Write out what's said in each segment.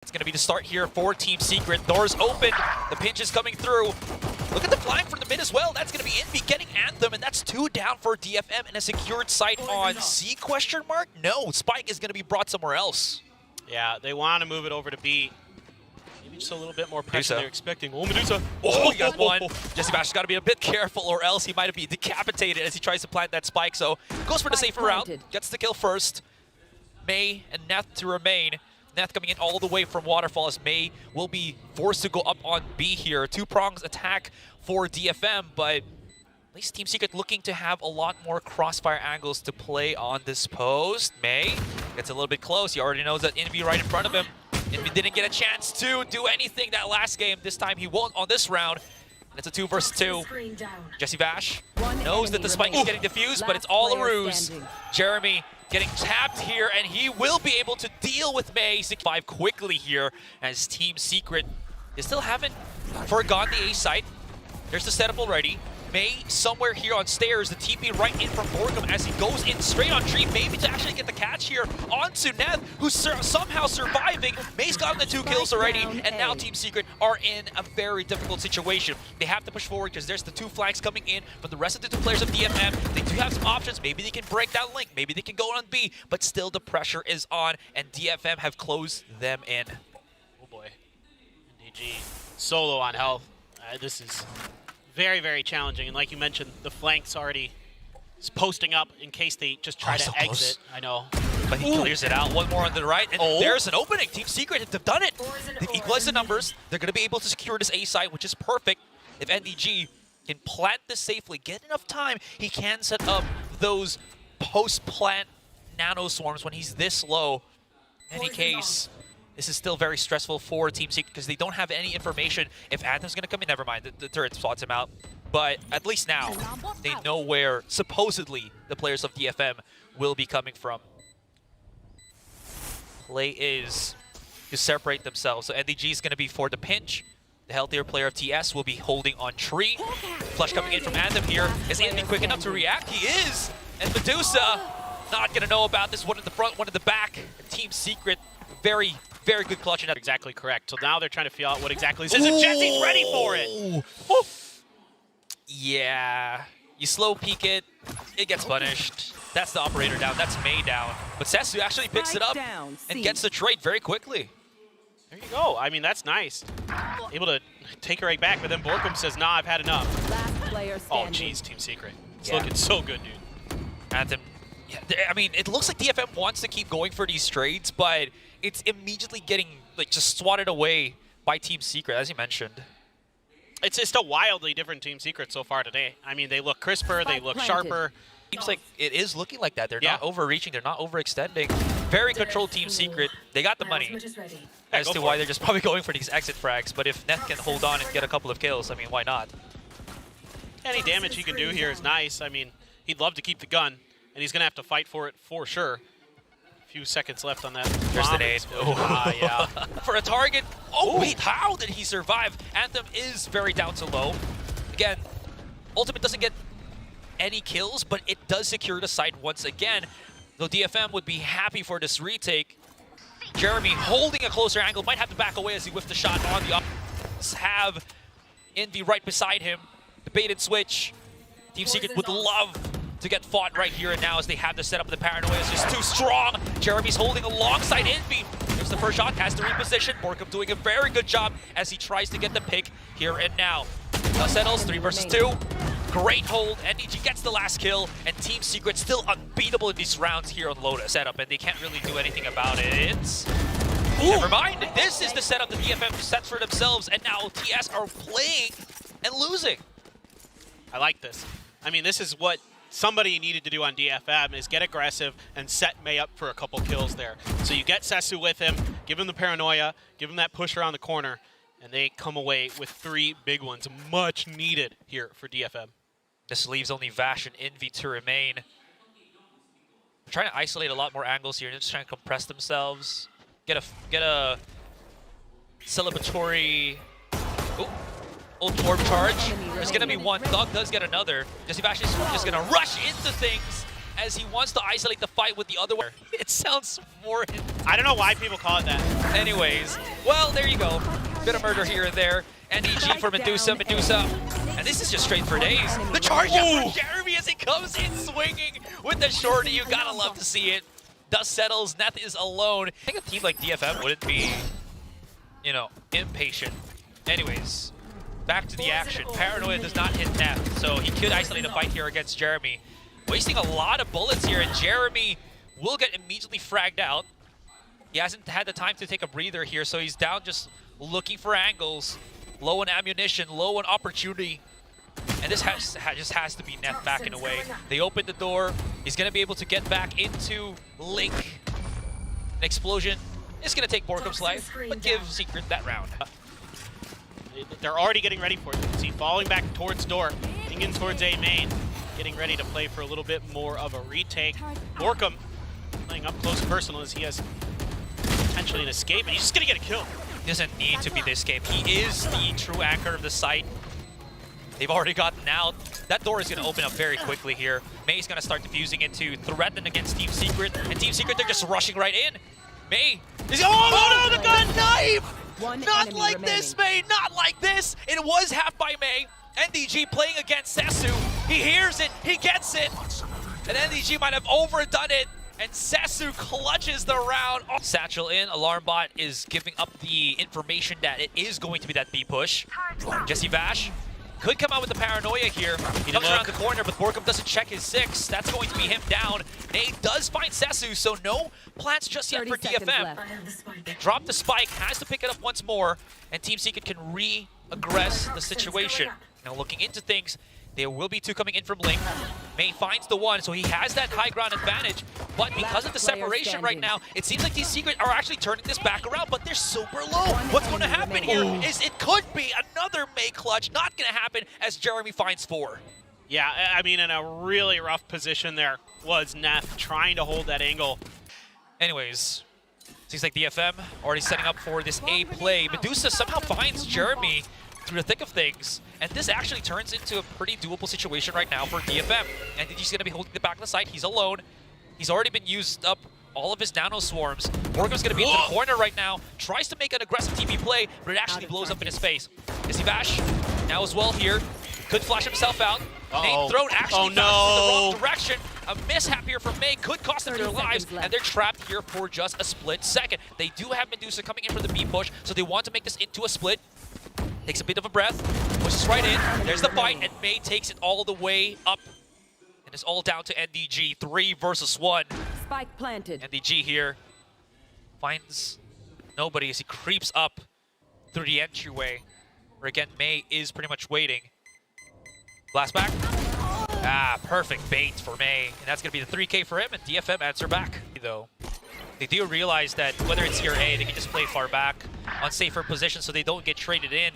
It's going to be the start here for Team Secret. Doors open. The pinch is coming through. Look at the flank from the mid as well. That's going to be Envy getting Anthem, and that's 2 down for DFM and a secured site on C question mark? No, Spike is going to be brought somewhere else. Yeah, they want to move it over to B. Maybe just a little bit more pressure they're expecting. Oh, Medusa. Oh, he got one. Jesse Bash has got to be a bit careful or else he might be decapitated as he tries to plant that spike. So goes for the safer route. Gets the kill first. May and Neth to remain. Neth coming in all the way from Waterfall as May will be forced to go up on B here. 2-prongs attack for DFM, but at least Team Secret looking to have a lot more crossfire angles to play on this post. May gets a little bit close. He already knows that Envy right in front of him. Envy didn't get a chance to do anything that last game. This time he won't on this round. And it's a 2 versus 2. Jesse Vash knows that the spike is getting diffused, but it's all a ruse. Jeremy getting tapped here, and he will be able to deal with May. 6-5 quickly here as Team Secret, they still haven't forgotten the A site. There's the setup already. May somewhere here on stairs, the TP right in from Borkum as he goes in straight on Tree, maybe to actually get the catch here onto Neth, who's somehow surviving. May's gotten the 2 kills already, and now Team Secret are in a very difficult situation. They have to push forward because there's the 2 flanks coming in from the rest of the 2 players of DFM. They do have some options. Maybe they can break that link. Maybe they can go on B, but still the pressure is on, and DFM have closed them in. Oh boy. DG solo on health. This is very, very challenging, and like you mentioned, the flanks already posting up in case they just try to exit. Close. I know. But he clears it out. One more on the right, and there's an opening. Team Secret have done it. They've equalized the numbers. They're going to be able to secure this A site, which is perfect. If NDG can plant this safely, get enough time, he can set up those post-plant nano swarms when he's this low. In any case, this is still very stressful for Team Secret because they don't have any information if Anthem's going to come in. Never mind, the turret spots him out. But at least now, they know where supposedly the players of DFM will be coming from. Play is to separate themselves. So NDG is going to be for the pinch. The healthier player of TS will be holding on Tree. Flush coming in from Anthem here. Is Anthony quick enough to react? He is! And Medusa not going to know about this. One in the front, one in the back. Team Secret, very good clutch. And that's exactly correct. So now they're trying to figure out what exactly this is, and Jesse's ready for it! Ooh. Yeah, you slow peek it, it gets punished. That's the operator down, that's May down. But Sesu actually picks it up and gets the trade very quickly. There you go. I mean, that's nice. Able to take her right back, but then Borkum says, nah, I've had enough. Oh, jeez, Team Secret. It's looking so good, dude. Anthem, yeah, I mean, it looks like DFM wants to keep going for these trades, but it's immediately getting like just swatted away by Team Secret, as you mentioned. It's just a wildly different Team Secret so far today. I mean, they look crisper, they look sharper. Seems like it is looking like that. They're not overreaching, they're not overextending. Very controlled Team Secret. They got the money as to why they're just probably going for these exit frags. But if Neth can hold on and get a couple of kills, I mean, why not? Any damage he can do here is nice. I mean, he'd love to keep the gun, and he's going to have to fight for it for sure. Few seconds left on that. There's the nade. Yeah. For a target. Oh, wait, how did he survive? Anthem is very down to low. Again, Ultimate doesn't get any kills, but it does secure the site once again. Though DFM would be happy for this retake. Jeremy holding a closer angle, might have to back away as he whiffed the shot on the offense. Have Envy right beside him. The bait and switch. Team Secret would love to get fought right here and now as they have the setup of the paranoia is just too strong. Jeremy's holding alongside Envy. There's the first shot, has to reposition. Borkum doing a very good job as he tries to get the pick here and now. Now settles, 3 versus 2. Great hold, NDG gets the last kill, and Team Secret still unbeatable in these rounds here on Lotus setup, and they can't really do anything about it. Never mind, this is the setup that DFM sets for themselves, and now TS are playing and losing. I like this. I mean, this is what somebody needed to do on DFM is get aggressive and set May up for a couple kills there. So you get Sesu with him, give him the paranoia, give him that push around the corner, and they come away with 3 big ones, much needed here for DFM. This leaves only Vash and Envy to remain. They're trying to isolate a lot more angles here. They're just trying to compress themselves. Get a celebratory ult orb charge. There's gonna be one. Dog does get another. Jesse Vash is just gonna rush into things as he wants to isolate the fight with the other one. It sounds more intense. I don't know why people call it that. Anyways, well, there you go. Bit of murder here and there. NEG for Medusa. And this is just straight for days. The charge out for Jeremy as he comes in swinging with the shorty. You gotta love to see it. Dust settles. Neth is alone. I think a team like DFM wouldn't be, you know, impatient. Anyways, back to the action. Paranoia does not hit Neth, so he could isolate a fight here against Jeremy. Wasting a lot of bullets here, and Jeremy will get immediately fragged out. He hasn't had the time to take a breather here, so he's down just looking for angles. Low on ammunition, low on opportunity. And this just has to be Neth backing away. They open the door. He's going to be able to get back into Link. An explosion is going to take Borkum's life, but give Secret that round. They're already getting ready for it. You can see falling back towards door, getting in towards A main, getting ready to play for a little bit more of a retake. Borkum playing up close personal as he has potentially an escape, and he's just going to get a kill. He doesn't need to be the escape. He is the true anchor of the site. They've already gotten out. That door is going to open up very quickly here. May's going to start defusing it to threaten against Team Secret. And Team Secret, they're just rushing right in. May is... Oh, no, the gun knife! Not like this, May! Not like this! It was half by May. NDG playing against Sesu. He hears it. He gets it. And NDG might have overdone it. And Sesu clutches the round. Satchel in. Alarm bot is giving up the information that it is going to be that B push. Jesse Vash could come out with the paranoia here. He comes around the corner, but Borkum doesn't check his 6. That's going to be him down. Nate does find Sesu, so no plans just yet for DFM. They drop the spike, has to pick it up once more, and Team Secret can re-aggress the situation. Now looking into things, there will be 2 coming in from Link. May finds the 1, so he has that high ground advantage. But because of the separation right now, it seems like Team Secret are actually turning this back around, but they're super low. What's going to happen here is it could be another May clutch. Not going to happen as Jeremy finds 4. Yeah, I mean, in a really rough position there was Neth trying to hold that angle. Anyways, seems like DFM already setting up for this A play. Medusa somehow finds Jeremy through the thick of things, and this actually turns into a pretty doable situation right now for DFM. And he's going to be holding the back of the site. He's alone. He's already been used up all of his nano swarms. Borkum's going to be in the corner right now. Tries to make an aggressive TP play, but it actually blows up in his face. Jesse Vash now as well here. Could flash himself out. Nate thrown actually in the wrong direction. A mishap here from May could cost them their lives, and they're trapped here for just a split second. They do have Medusa coming in for the B push, so they want to make this into a split. Takes a bit of a breath, pushes right in. There's the fight, and May takes it all the way up. And it's all down to NDG. 3 versus 1. Spike planted. NDG here finds nobody as he creeps up through the entryway, where again May is pretty much waiting. Blast back. Perfect bait for May. And that's going to be the 3K for him, and DFM answer back. Though they do realize that whether it's here or A, they can just play far back on safer positions so they don't get traded in.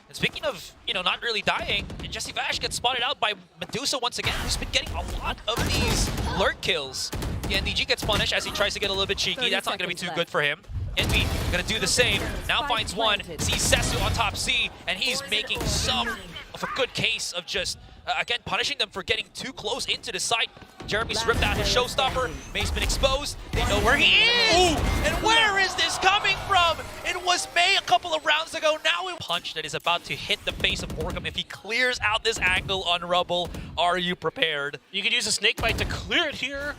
And speaking of, you know, not really dying, and Jesse Vash gets spotted out by Medusa once again, who's been getting a lot of these lurk kills. The NDG gets punished as he tries to get a little bit cheeky. That's not going to be too good for him. Envy gonna do the same. Now finds 1, sees Sesu on top C, and he's making some of a good case of just, again, punishing them for getting too close into the site. Jeremy's ripped out his showstopper. May's been exposed. They know where he is! And where is this coming from? It was May a couple of rounds ago. Now a punch that is about to hit the face of Borkum. If he clears out this angle on Rubble, are you prepared? You could use a snake bite to clear it here.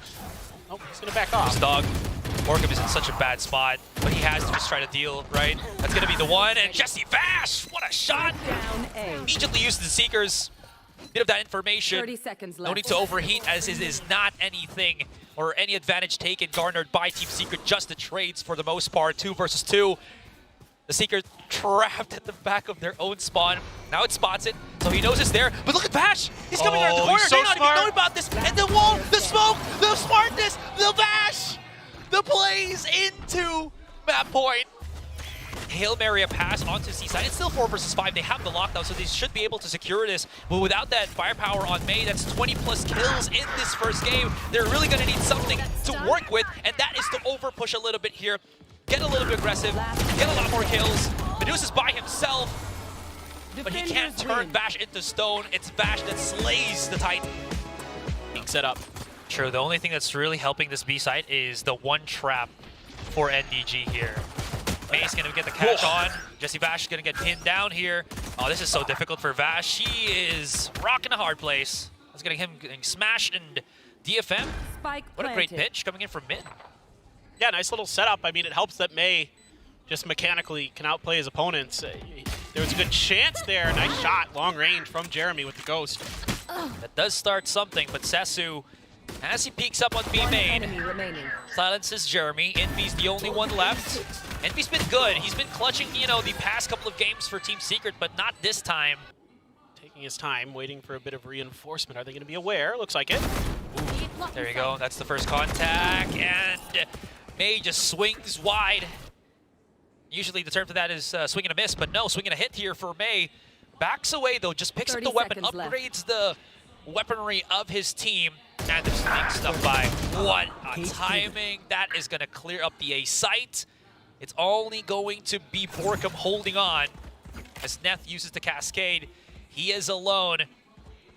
Oh, he's gonna back off. This dog. Borkum is in such a bad spot, but he has to just try to deal, right? That's gonna be the 1, and Jesse Vash! What a shot! Immediately used the Seekers. Bit of that information. 30 seconds left. No need to overheat, as it is not anything or any advantage taken garnered by Team Secret, just the trades for the most part. 2 versus 2. The Seeker trapped at the back of their own spawn. Now it spots it, so he knows it's there. But look at Vash! He's coming around the corner. So They're not even knowing about this. And the wall, the smoke, the smartness, the Vash! The plays into map point. Hail Mary a pass onto Seaside. It's still 4 versus 5. They have the lockdown, so they should be able to secure this. But without that firepower on May, that's 20 plus kills in this first game. They're really going to need something to work with, and that is to over push a little bit here. Get a little bit aggressive, get a lot more kills. Medusa's by himself, but he can't turn Vash into stone. It's Vash that slays the Titan. Being set up. True, the only thing that's really helping this B site is the one trap for NDG here. May's gonna get the catch on. Jesse Vash is gonna get pinned down here. Oh, this is so difficult for Vash. He is rocking a hard place. That's getting him getting smashed, and DFM. Spike What a great pitch coming in from mid. Yeah, nice little setup. I mean, it helps that May just mechanically can outplay his opponents. There was a good chance there. Nice shot, long range from Jeremy with the Ghost. That does start something, but Sesu, as he peeks up on B main, silences Jeremy. Envy's the only one left. Envy's been good. He's been clutching, you know, the past couple of games for Team Secret, but not this time. Taking his time, waiting for a bit of reinforcement. Are they going to be aware? Looks like it. Ooh, there you go. That's the first contact, and May just swings wide. Usually the term for that is swing and a miss, but no, swing and a hit here for May. Backs away though, just picks up the weapon, upgrades the weaponry of his team, and just sneaks stuff by. What a timing. That is going to clear up the A site. It's only going to be Borkum holding on as Neth uses the cascade. He is alone.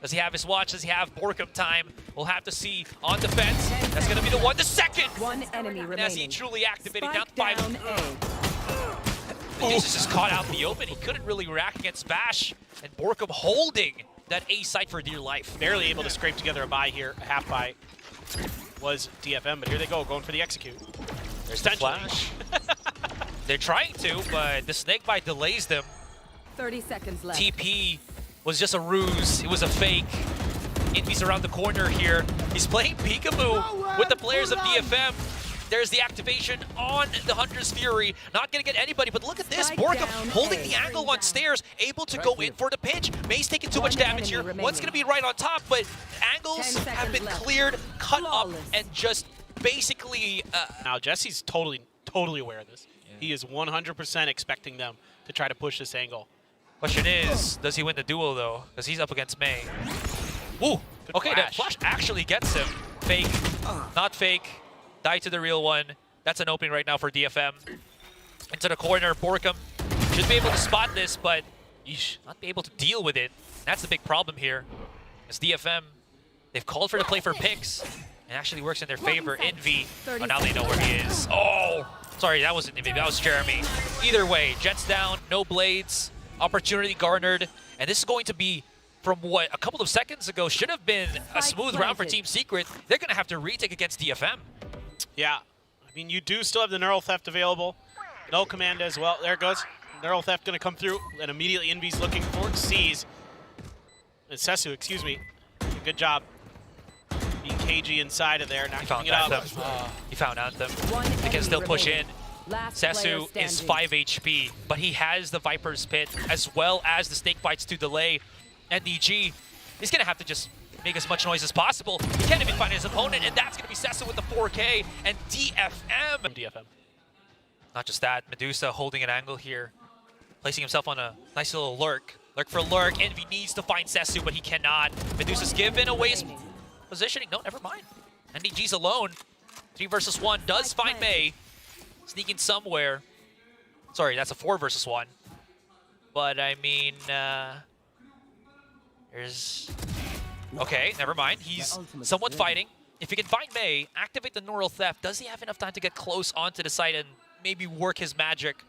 Does he have his watch? Does he have Borkum time? We'll have to see on defense. That's going to be the one. The second! One enemy remaining. As he truly activated, down Spike to 5. down This is just caught out in the open. He couldn't really react against Vash, and Borkum holding that A site for dear life. Barely able to scrape together a buy here. A half buy was DFM, but here they go, going for the execute. There's the flash. They're trying to, but the snake bite delays them. 30 seconds left. TP was just a ruse. It was a fake. Envy's around the corner here. He's playing peekaboo with the players of DFM. There's the activation on the Hunter's Fury. Not going to get anybody, but look at this. Borkum holding the angle on stairs, able to go in for the pinch. May's taking too much damage here. One's going to be right on top, but angles have been cleared, cut up, and just basically... Now, Jesse's totally aware of this. Yeah. He is 100% expecting them to try to push this angle. Question is, does he win the duel, though? Because he's up against May. Ooh, okay, that flash actually gets him. Fake, not fake. Die to the real one. That's an opening right now for DFM. Into the corner, Borkum should be able to spot this, but not be able to deal with it. That's the big problem here. As DFM, they've called for the play for picks. It actually works in their favor. Envy, oh, now they know where he is. Oh, sorry, that wasn't Envy, that was Jeremy. Either way, Jets down, no blades, opportunity garnered, and this is going to be, from what a couple of seconds ago should have been a smooth round for Team Secret. They're going to have to retake against DFM. Yeah, I mean, you do still have the Neural Theft available. No command as well. There it goes. Neural Theft going to come through, and immediately Envy's looking for sees. And Sesu, excuse me. Good job. Being cagey inside of there, not keeping it up. He found Anthem. He can still push in. Sesu is 5 HP, but he has the Viper's Pit as well as the Snake Bites to delay. NDG, he's going to have to just make as much noise as possible. He can't even find his opponent, and that's going to be Sesu with the 4K and DFM. Not just that, Medusa holding an angle here, placing himself on a nice little lurk. Lurk for lurk. Envy needs to find Sesu, but he cannot. Medusa's given away his positioning. No, never mind. NDG's alone. 3 versus 1 does find May. Sneaking somewhere. Sorry, that's a 4 versus 1. But I mean, there's... Okay, never mind. He's somewhat fighting. If he can find May, activate the Neural Theft, does he have enough time to get close onto the site and maybe work his magic?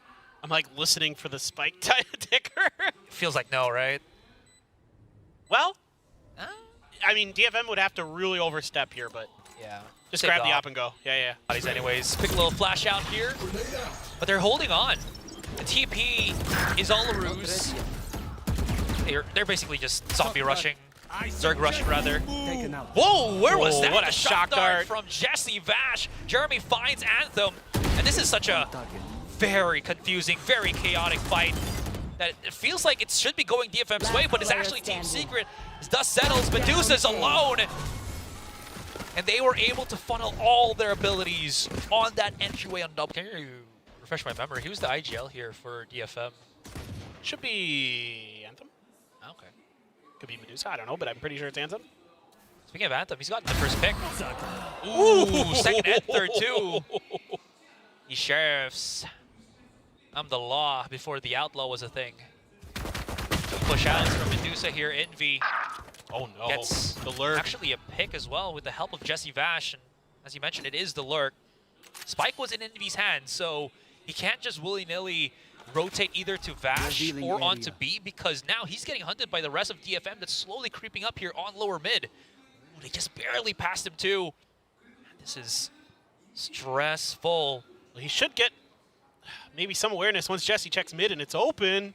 I'm like listening for the spike ticker. Feels like no, right? Well, I mean, DFM would have to really overstep here, but yeah, just grab the op and go. Yeah. Bodies anyways. Quick little flash out here, but they're holding on. The TP is all a ruse. They're basically just zombie rushing. Zerg rushing, rather. Whoa, where was that? What a shock dart from Jesse Vash. Jeremy finds Anthem, and this is such a very confusing, very chaotic fight that it feels like it should be going DFM's way, but it's actually Team Secret. As dust settles, Medusa's alone, and they were able to funnel all their abilities on that entryway on double. Can you refresh my memory? Who's the IGL here for DFM? Should be Anthem. Okay. Could be Medusa, I don't know, but I'm pretty sure it's Anthem. Speaking of Anthem, he's gotten the first pick. Ooh, second and third too. He sheriffs. I'm the law before the outlaw was a thing. Push outs from Medusa here. Envy Oh no, Gets the lurk. actually a pick as well with the help of Jesse Vash. And as you mentioned, it is the lurk. Spike was in Envy's hands, so he can't just willy-nilly rotate either to Vash or onto B, because now he's getting hunted by the rest of DFM that's slowly creeping up here on lower mid. Ooh, they just barely passed him too. This is stressful. Well, he should get maybe some awareness once Jesse checks mid and it's open.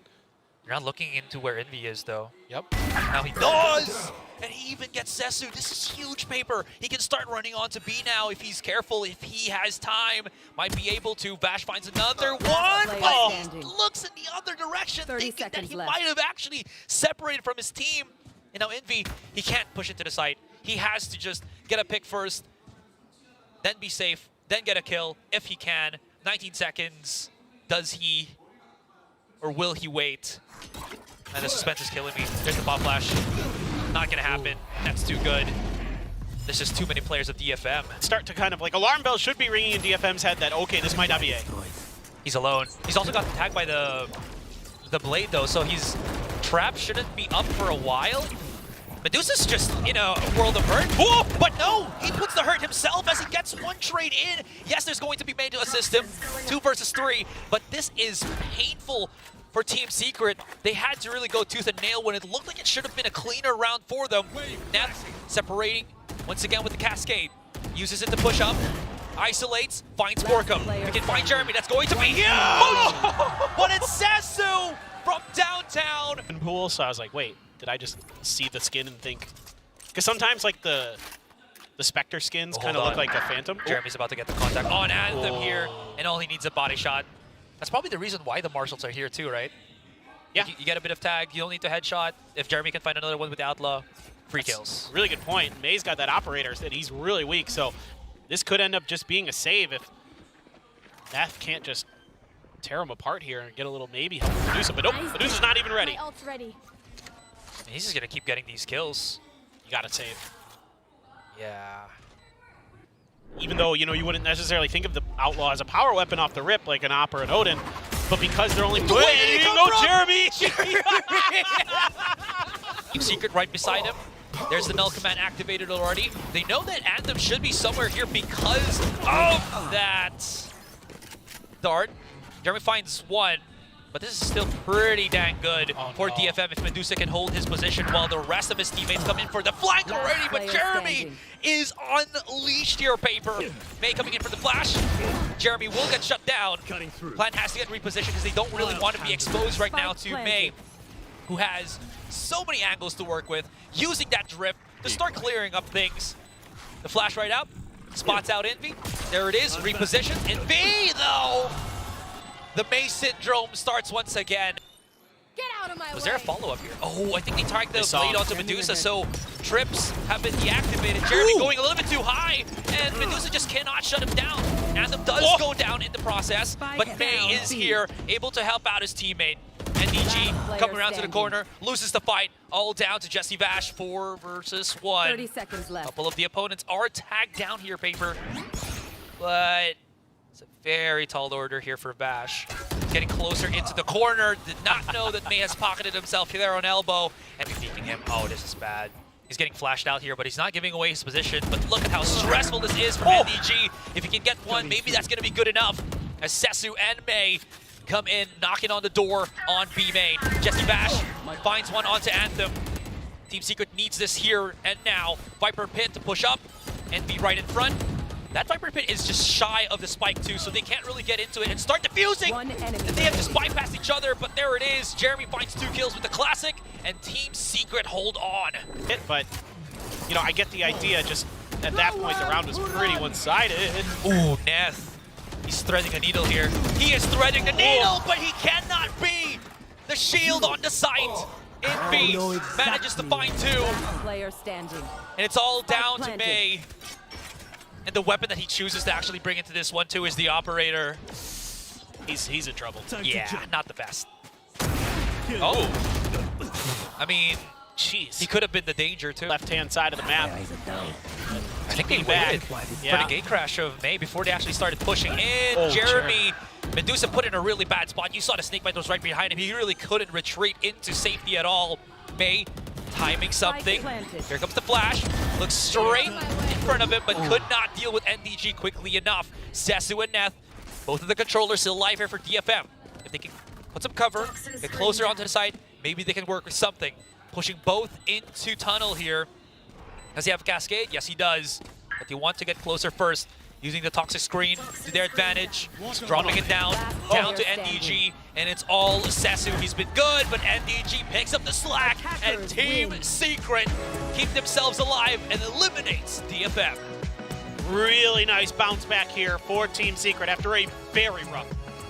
You're not looking into where Envy is, though. Yep. Now he does! And he even gets Sesu. This is huge, Paper. He can start running on to B now if he's careful, if he has time. Might be able to. Vash finds another one, but he looks in the other direction, thinking that he might have actually separated from his team. And now Envy, he can't push into the site. He has to just get a pick first, then be safe, then get a kill if he can. 19 seconds. Does he, or will he wait? And the suspense is killing me. There's the pop flash. Not gonna happen. That's too good. There's just too many players of DFM. Start to kind of like alarm bells should be ringing in DFM's head that okay, this might not be A. He's alone. He's also got tagged by the blade though, so he's trapped. Shouldn't be up for a while. Medusa's just in a world of hurt. Whoa! But no, he puts the hurt himself as he gets one trade in. Yes, there's going to be made to assist him. 2 versus 3, but this is painful for Team Secret. They had to really go tooth and nail when it looked like it should have been a cleaner round for them. Neth separating once again with the cascade. Uses it to push up. Isolates, finds Borkum. He can find Jeremy. That's going to be huge! But it's Sesu from downtown. In pool, so I was like, wait, did I just see the skin and think? Because sometimes like the Spectre skins kind of look like a Phantom. Jeremy's about to get the contact on Anthem here, and all he needs is a body shot. That's probably the reason why the Marshals are here too, right? Yeah. You get a bit of tag, you don't need to headshot. If Jeremy can find another one with the Outlaw, free kills. Really good point. May's got that operator that he's really weak, so this could end up just being a save if Neth can't just tear him apart here and get a little maybe help from Medusa. But nope, Medusa's not even ready. My ult's ready. He's just gonna keep getting these kills. You gotta save. Yeah. Even though, you know, you wouldn't necessarily think of the Outlaw as a power weapon off the rip like an Op or an Odin, but because they're only playing, Jeremy! Team Secret right beside him. There's the null command activated already. They know that Anthem should be somewhere here because of that dart. Jeremy finds one, but this is still pretty dang good for DFM if Medusa can hold his position while the rest of his teammates come in for the flank already. But Jeremy is unleashed here, Paper. May coming in for the flash. Jeremy will get shut down. Plan has to get repositioned because they don't really want to be exposed right now to May, who has so many angles to work with, using that drift to start clearing up things. The flash right out, spots out Envy. There it is, repositioned. Envy, though! The May syndrome starts once again. Get out of my way. Was there a follow-up here? Oh, I think they tagged the blade onto Medusa, so trips have been deactivated. Jeremy going a little bit too high, and Medusa just cannot shut him down. Anthem does go down in the process, but May is here, able to help out his teammate. NDG coming around to the corner, loses the fight, all down to Jesse Vash, 4 versus 1. 30 seconds left. A couple of the opponents are tagged down here, Paper, but it's a very tall order here for Vash. Getting closer into the corner, did not know that May has pocketed himself there on elbow, and be peeking him. Oh, this is bad. He's getting flashed out here, but he's not giving away his position. But look at how stressful this is for NDG. If he can get one, maybe that's going to be good enough. As Sesu and May come in, knocking on the door on B main. Jesse Vash finds one onto Anthem. Team Secret needs this here and now. Viper Pit to push up and be right in front. That Viper Pit is just shy of the spike too, so they can't really get into it and start defusing. And they have just bypassed each other, but there it is. Jeremy finds 2 kills with the classic, and Team Secret hold on. But, you know, I get the idea. Just at that point, the round was pretty one-sided. Ooh, Neth. He's threading a needle here. He is threading the needle, but he cannot be. The shield on the site. Envy manages to find 2. Player standing. And it's all down to May. And the weapon that he chooses to actually bring into this one too is the operator. He's in trouble. Yeah, not the best. Oh. I mean, jeez. He could have been the danger too. Left-hand side of the map. I think they waited for the gate crash of May before they actually started pushing in. Jeremy, Medusa put in a really bad spot. You saw the snake bite was right behind him. He really couldn't retreat into safety at all. May timing something. planted. Here comes the flash. Looks straight in front of him, but could not deal with NDG quickly enough. Sesu and Neth, both of the controllers still alive here for DFM. If they can put some cover, get closer onto the side, maybe they can work with something. Pushing both into tunnel here. Does he have a cascade? Yes, he does. But they want to get closer first, using the toxic screen to their advantage. Dropping it down to NDG, and it's all Sesu. He's been good, but NDG picks up the slack, and Team Secret keep themselves alive and eliminates DFM. Really nice bounce back here for Team Secret after a very rough